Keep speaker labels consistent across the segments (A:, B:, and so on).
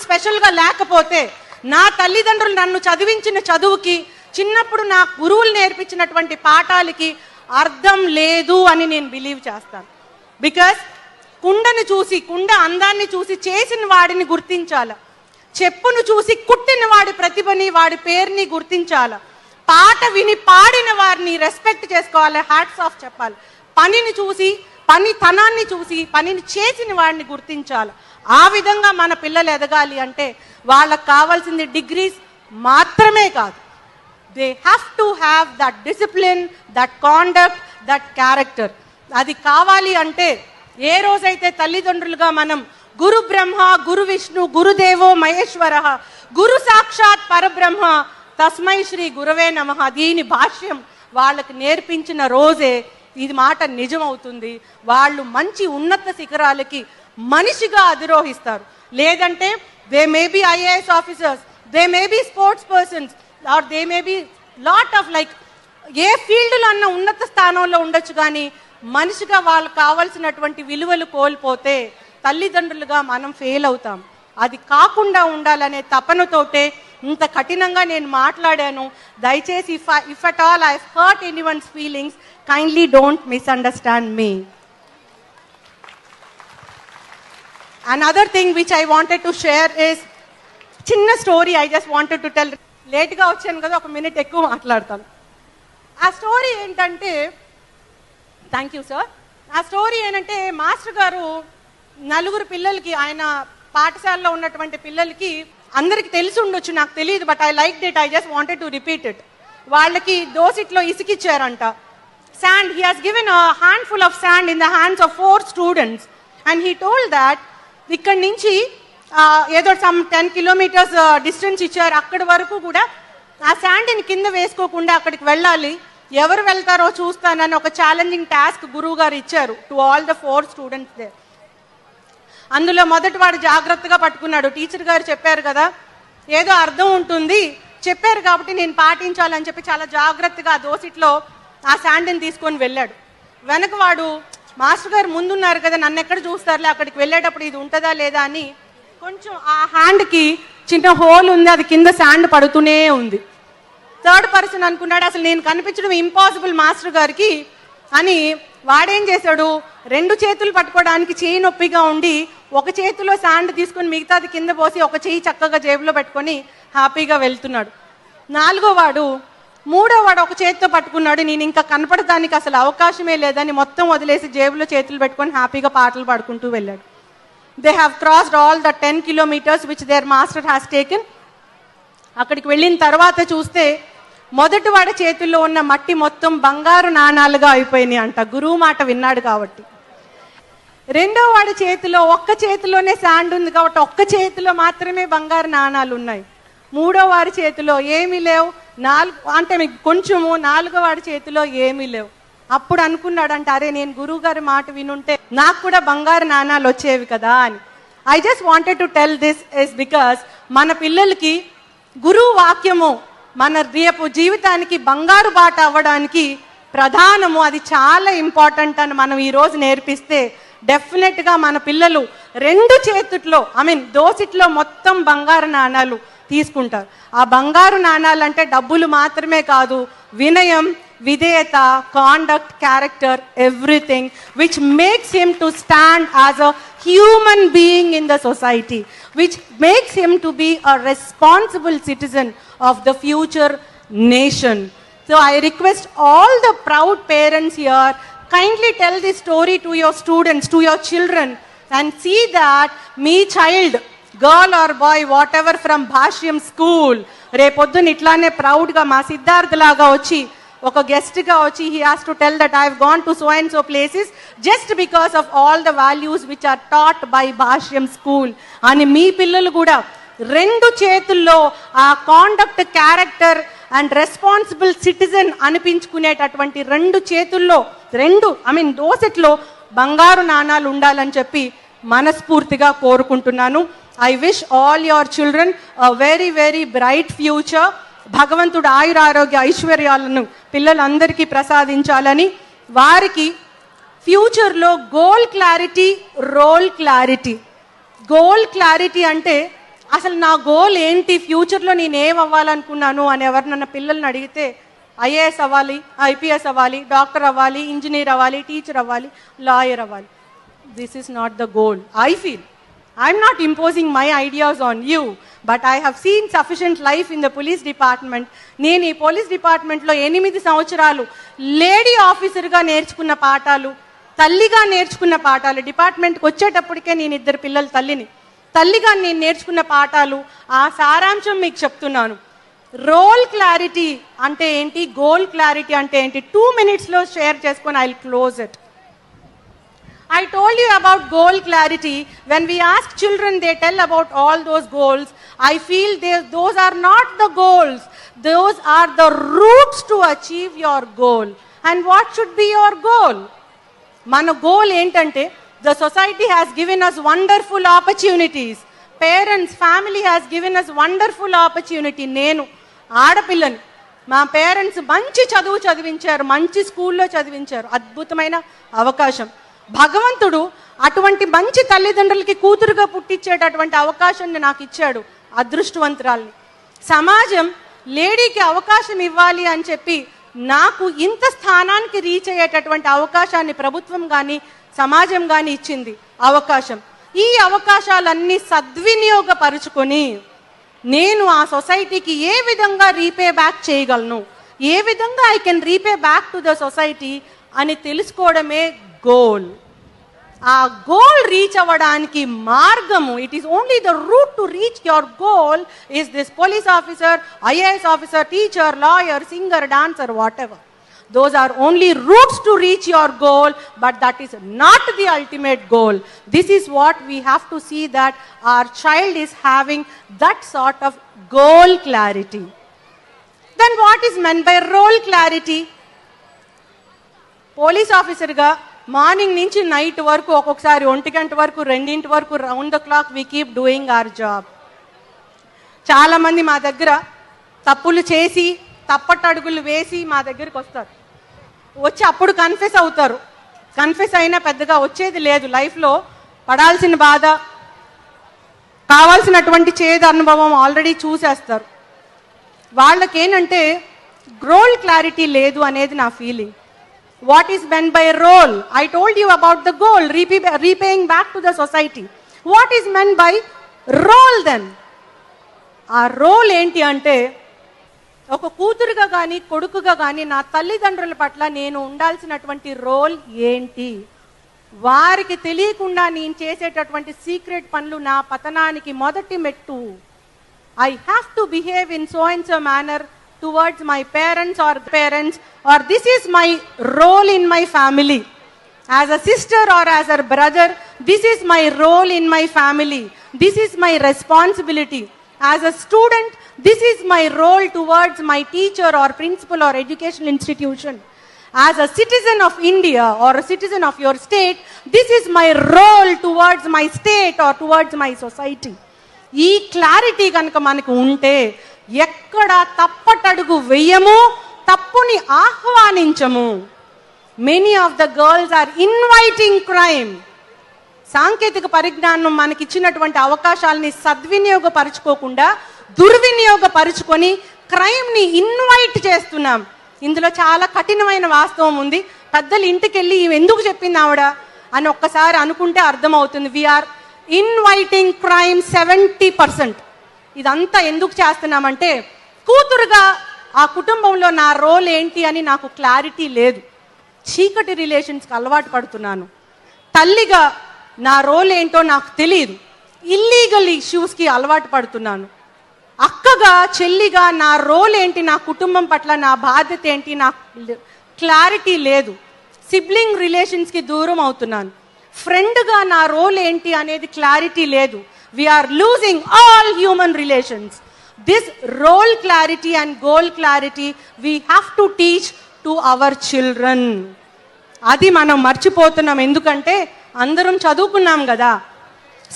A: స్పెషల్గా లేకపోతే, నా తల్లిదండ్రులు నన్ను చదివించిన చదువుకి, చిన్నప్పుడు నా గురువులు నేర్పించినటువంటి పాఠాలకి అర్థం లేదు అని నేను బిలీవ్ చేస్తాను. బికాస్ కుండను చూసి, కుండ అందాన్ని చూసి చేసిన వాడిని గుర్తించాల, చెప్పును చూసి కుట్టిన వాడి ప్రతిభని, వాడి పేరుని గుర్తించాల, పాట విని పాడిన వారిని రెస్పెక్ట్ చేసుకోవాలి, హ్యాట్స్ ఆఫ్ చెప్పాలి, పనిని చూసి, పనితనాన్ని చూసి పనిని చేసిన వాడిని గుర్తించాలి. ఆ విధంగా మన పిల్లలు ఎదగాలి అంటే వాళ్ళకు కావాల్సింది డిగ్రీస్ మాత్రమే కాదు, they have to have that discipline, that conduct, that character. అది కావాలి అంటే ఏ రోజైతే తల్లిదండ్రులుగా మనం గురు బ్రహ్మ, గురు విష్ణు, గురుదేవో మహేశ్వర, గురు సాక్షాత్ పరబ్రహ్మ తస్మై శ్రీ గురవే నమః, దీని భాష్యం వాళ్ళకి నేర్పించిన రోజే ఇది మాట నిజమవుతుంది. వాళ్ళు మంచి ఉన్నత శిఖరాలకి మనిషిగా అధిరోహిస్తారు. లేదంటే they may be IAS officers, they may be sports persons, or they may be lot of like a ఫీల్డ్లో అన్న ఉన్నత స్థానంలో ఉండొచ్చు, కానీ మనిషిగా వాళ్ళకి కావాల్సినటువంటి విలువలు కోల్పోతే తల్లిదండ్రులుగా మనం ఫెయిల్ అవుతాం. అది కాకుండా ఉండాలనే తపనతోటే ఇంత కఠినంగా నేను మాట్లాడాను. దయచేసి if at all I hurt anyone's feelings, kindly don't misunderstand me. Another thing which I wanted to share is chinna story I just wanted to tell. Late ga vachanu kada, oka minute ekku maatladtanu. Aa story entante, thank you sir. Aa story enante master garu naluguru pillalki, ayana పాఠశాలలో ఉన్నటువంటి పిల్లలకి అందరికి తెలిసి ఉండొచ్చు, నాకు తెలియదు, but I like it, I just wanted to repeat it. వాళ్ళకి దోసిట్లో ఇసుకిచ్చారంట, sand. He has given a handful of sand in the hands of 4 students and he told that ikkad nunchi edo some 10 kilometers distance icharu, akkadi varaku kuda aa sand ni kinda veskoకుండా అక్కడికి వెళ్ళాలి, ఎవరు వెళ్తారో చూస్తానని ఒక challenging task గురువు గారు ఇచ్చారు to all the 4 students they. అందులో మొదటి వాడు జాగ్రత్తగా పట్టుకున్నాడు. టీచర్ గారు చెప్పారు కదా, ఏదో అర్థం ఉంటుంది, చెప్పారు కాబట్టి నేను పాటించాలని చెప్పి చాలా జాగ్రత్తగా దోసిట్లో ఆ శాండ్ని తీసుకొని వెళ్ళాడు. వెనక వాడు మాస్టర్ గారు ముందున్నారు కదా, నన్ను ఎక్కడ చూస్తారులే, అక్కడికి వెళ్ళేటప్పుడు ఇది ఉంటుందా లేదా అని కొంచెం ఆ హ్యాండ్కి చిన్న హోల్ ఉంది, అది కింద శాండ్ పడుతూనే ఉంది. థర్డ్ పర్సన్ అనుకున్నాడు అసలు నేను కనిపించడం ఇంపాసిబుల్ మాస్టర్ గారికి అని. వాడేం చేశాడు, 2 చేతులు పట్టుకోవడానికి చేయి నొప్పిగా ఉండి ఒక చేతిలో శాండ్ తీసుకొని మిగతాది కింద పోసి ఒక చేయి చక్కగా జేబులో పెట్టుకొని హ్యాపీగా వెళ్తున్నాడు. 4వ వాడు, 3వ వాడు ఒక చేతితో పట్టుకున్నాడు, నేను ఇంకా కనపడటానికి అసలు అవకాశమే లేదని మొత్తం వదిలేసి జేబులో చేతులు పెట్టుకొని హ్యాపీగా పాటలు పాడుకుంటూ వెళ్ళాడు. They have crossed all the 10 kilometers which there master has taken. అక్కడికి వెళ్ళిన తర్వాత చూస్తే మొదటి వాడి చేతుల్లో ఉన్న మట్టి మొత్తం బంగారు నాణాలుగా అయిపోయినాయి అంట, గురువు మాట విన్నాడు కాబట్టి. 2వ వాడి చేతిలో ఒక్క చేతిలోనే శాండ్ ఉంది కాబట్టి ఒక్క చేతిలో మాత్రమే బంగారు నాణాలు ఉన్నాయి. 3వ వాడి చేతిలో ఏమీ లేవు, 4 అంటే మీకు కొంచెము, 4వ వాడి చేతిలో ఏమీ లేవు. అప్పుడు అనుకున్నాడంట, అరే నేను గురువు గారి మాట వినుంటే నాకు కూడా బంగారు నాణాలు వచ్చేవి కదా అని. I just wanted to tell this is because మన పిల్లలకి గురువు వాక్యము మన రేపు జీవితానికి బంగారు బాట అవ్వడానికి ప్రధానము, అది చాలా ఇంపార్టెంట్ అని మనం ఈరోజు నేర్పిస్తే డెఫినెట్గా మన పిల్లలు 2 చేతుల్లో దోసిట్లో మొత్తం బంగారు నాణాలు తీసుకుంటారు. ఆ బంగారు నాణాలు అంటే డబ్బులు మాత్రమే కాదు, వినయం, విధేయత, conduct, character, everything which makes him to stand as a human being in the society, which makes him to be a responsible citizen of the future nation. So I request all the proud parents here, kindly tell this story to your students, to your children, and see that me child, girl or boy, whatever from Bhashyam school, రేపొద్దున ఇట్లానే ప్రౌడ్గా మా సిద్ధార్థ్ లాగా వచ్చి ఒక గెస్ట్గా వచ్చి he has to tell that I have gone to so and so places just because of all the values which are taught by Bhashyam school. అని మీ పిల్లలు కూడా 2 చేతుల్లో ఆ conduct, character and responsible citizen అనిపించుకునేటటువంటి 2 చేతుల్లో దోసెట్లో బంగారు నాణాలు ఉండాలని చెప్పి మనస్ఫూర్తిగా కోరుకుంటున్నాను. I wish all your children a very very bright future. భగవంతుడు ఆయురారోగ్య ఐశ్వర్యాలను పిల్లలందరికీ ప్రసాదించాలని, వారికి ఫ్యూచర్లో goal clarity, role clarity. Goal clarity అంటే అసలు నా గోల్ ఏంటి, ఫ్యూచర్లో నేను ఏం అవ్వాలనుకున్నాను అని ఎవరినన్నా పిల్లల్ని అడిగితే ఐఏఎస్ అవ్వాలి, ఐపీఎస్ అవ్వాలి, డాక్టర్ అవ్వాలి, ఇంజనీర్ అవ్వాలి, టీచర్ అవ్వాలి, లాయర్ అవ్వాలి. This is not the goal. I feel I'm not imposing my ideas on you, but I have seen sufficient life in the police department. నేను ఈ పోలీస్ డిపార్ట్మెంట్లో 8 సంవత్సరాలు లేడీ ఆఫీసర్గా నేర్చుకున్న పాఠాలు, తల్లిగా నేర్చుకున్న పాఠాలు, డిపార్ట్మెంట్కి వచ్చేటప్పటికే నేను 2 పిల్లల తల్లిగా నేను నేర్చుకున్న పాఠాలు, ఆ సారాంశం మీకు చెప్తున్నాను. రోల్ క్లారిటీ అంటే ఏంటి, గోల్ క్లారిటీ అంటే ఏంటి, 2 minutesలో షేర్ చేసుకొని I will close it. I told you about goal clarity. When we ask children, they tell about all those goals. I feel those are not the goals. Those are the routes to achieve your goal. And what should be your goal? Mana goal entante, the society has given us wonderful opportunities. Parents, family has given us wonderful opportunity. Nenu aadapillani మా parents మంచి చదువు చదివించారు, మంచి స్కూల్లో చదివించారు, అద్భుతమైన అవకాశం. భగవంతుడు అటువంటి మంచి తల్లిదండ్రులకి కూతురుగా పుట్టించేటటువంటి అవకాశాన్ని నాకు ఇచ్చాడు, అదృష్టవంతురాల్ని. సమాజం లేడీకి అవకాశం ఇవ్వాలి అని చెప్పి నాకు ఇంత స్థానానికి రీచ్ అయ్యేటటువంటి అవకాశాన్ని ప్రభుత్వం కానీ సమాజం కానీ ఇచ్చింది అవకాశం. ఈ అవకాశాలన్నీ సద్వినియోగపరుచుకొని నేను ఆ సొసైటీకి ఏ విధంగా రీపే బ్యాక్ చేయగలను, ఏ విధంగా I can repay back to the society అని తెలుసుకోవడమే గోల్. ఆ గోల్ రీచ్ అవ్వడానికి మార్గము, it is only the route to reach your goal is this police officer, IAS officer, teacher, lawyer, singer, dancer, what ever. Those are only routes to reach your goal, but that is not the ultimate goal. This is what we have to see, that our child is having that sort of goal clarity. Then what is meant by role clarity? Police ఆఫీసర్గా morning నుంచి night వరకు, ఒక్కొక్కసారి 1 గంట వరకు, 2 గంటల వరకు, round the clock we keep doing our job. చాలామంది మా దగ్గర తప్పులు చేసి తప్పటడుగులు వేసి మా దగ్గరికి వస్తారు. వచ్చి అప్పుడు కన్ఫెస్ అవుతారు. కన్ఫెస్ అయినా పెద్దగా వచ్చేది లేదు. లైఫ్లో పడాల్సిన బాధ, కావాల్సినటువంటి చేదు అనుభవం ఆల్రెడీ చూసేస్తారు. వాళ్ళకేంటంటే రోల్ క్లారిటీ లేదు అనేది నా feeling. What is meant by role? I told you about the goal, repaying back to the society. What is meant by role then? ఆ రోల్ ఏంటి అంటే, ఒక కూతురుగా కానీ కొడుకుగా కానీ నా తల్లిదండ్రుల పట్ల నేను ఉండాల్సినటువంటి రోల్ ఏంటి, వారికి తెలియకుండా నేను చేసేటటువంటి సీక్రెట్ పనులు నా పతనానికి మొదటి మెట్టు. I have to behave in so and so manner towards my parents, or this is my role in my family. As a sister or as a brother, this is my role in my family. This is my responsibility. As a student, this is my role towards my teacher or principal or educational institution. As a citizen of India or a citizen of your state, this is my role towards my state or towards my society. ఈ clarity కనుక మనకు ఉంటే ఎక్కడ తప్పటడుగు వెయ్యము, తప్పుని ఆహ్వానించము. Many of the girls are inviting crime. సాంకేతిక పరిజ్ఞానం మనకిచ్చినటువంటి అవకాశాలని సద్వినియోగపరచుకోకుండా దుర్వినియోగపరుచుకొని క్రైమ్ని ఇన్వైట్ చేస్తున్నాం. ఇందులో చాలా కఠినమైన వాస్తవం ఉంది. పెద్దలు ఇంటికి వెళ్ళి ఎందుకు చెప్పింది ఆవిడ అని ఒక్కసారి అనుకుంటే అర్థమవుతుంది. We are inviting crime 70%. ఇదంతా ఎందుకు చేస్తున్నామంటే, కూతురుగా ఆ కుటుంబంలో నా రోల్ ఏంటి అని నాకు క్లారిటీ లేదు, చీకటి రిలేషన్స్కి అలవాటు పడుతున్నాను. తల్లిగా నా రోల్ ఏంటో నాకు తెలియదు, ఇల్లీగల్ ఇష్యూస్కి అలవాటు పడుతున్నాను. అక్కగా చెల్లిగా నా రోల్ ఏంటి, నా కుటుంబం పట్ల నా బాధ్యత ఏంటి నాకు క్లారిటీ లేదు. సిబ్లింగ్ రిలేషన్స్కి దూరం అవుతున్నాను. ఫ్రెండ్గా నా రోల్ ఏంటి అనేది క్లారిటీ లేదు. We are losing all human relations. This role clarity and goal clarity we have to teach to our children. అది మనం మర్చిపోతున్నాం. ఎందుకంటే అందరం చదువుకున్నాం కదా,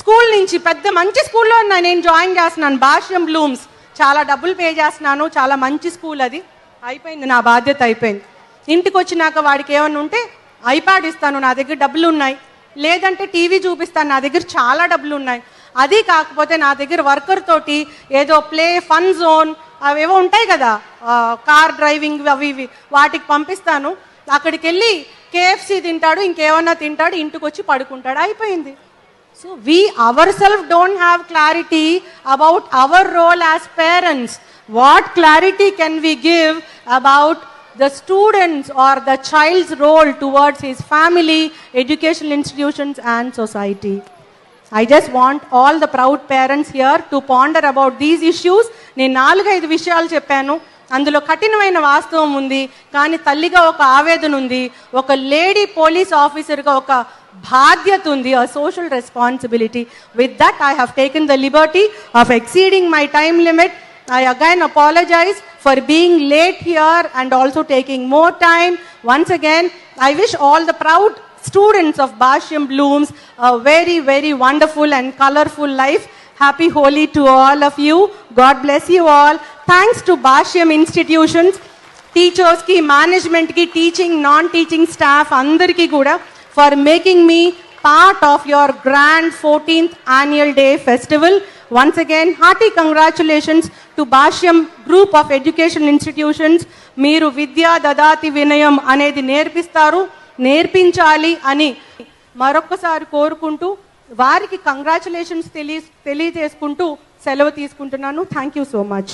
A: స్కూల్ నుంచి పెద్ద మంచి స్కూల్లో నేను జాయిన్ చేస్తున్నాను, భాష్యం బ్లూమ్స్. చాలా డబ్బులు పే చేస్తున్నాను, చాలా మంచి స్కూల్. అది అయిపోయింది, నా బాధ్యత అయిపోయింది. ఇంటికి వచ్చినాక వాడికి ఏమన్నా ఉంటే ఐప్యాడ్ ఇస్తాను, నా దగ్గర డబ్బులు ఉన్నాయి. లేదంటే టీవీ చూపిస్తాను, నా దగ్గర చాలా డబ్బులు ఉన్నాయి. అది కాకపోతే నా దగ్గర వర్కర్ తోటి ఏదో ప్లే ఫన్ జోన్ అవేవో ఉంటాయి కదా, కార్ డ్రైవింగ్ అవి ఇవి, వాటికి పంపిస్తాను. అక్కడికి వెళ్ళి KFC తింటాడు, ఇంకేమన్నా తింటాడు, ఇంటికి వచ్చి పడుకుంటాడు, అయిపోయింది. So we ourselves don't have clarity about our role as parents. What clarity can we give about the students or the child's role towards his family, educational institutions and society? I just want all the proud parents here to ponder about these issues. నేను 4-5 విషయాలు చెప్పాను, అందులో కఠినమైన వాస్తవం ఉంది, కానీ తల్లిగా ఒక ఆవేదన ఉంది, ఒక లేడీ పోలీస్ ఆఫీసర్గా ఒక బాధ్యత ఉంది, a social responsibility. With that, I have taken the liberty of exceeding my time limit. I again apologize for being late here and also taking more time. Once again, I wish all the proud students of Basham Blooms a very, very wonderful and colorful life. Happy Holi to all of you. God bless you all. Thanks to Basham institutions, teachers ki, management ki, teaching, non-teaching staff, andarki kuda, for making me part of your grand 14th annual day festival. Once again, hearty congratulations to Basham Group of Education Institutions. Meeru Vidya Dadati Vinayam anedi nerpistaru, నేర్పించాలి అని మరొక్కసారి కోరుకుంటూ వారికి congratulations తెలియజేసుకుంటూ సెలవు తీసుకుంటున్నాను. Thank you so much.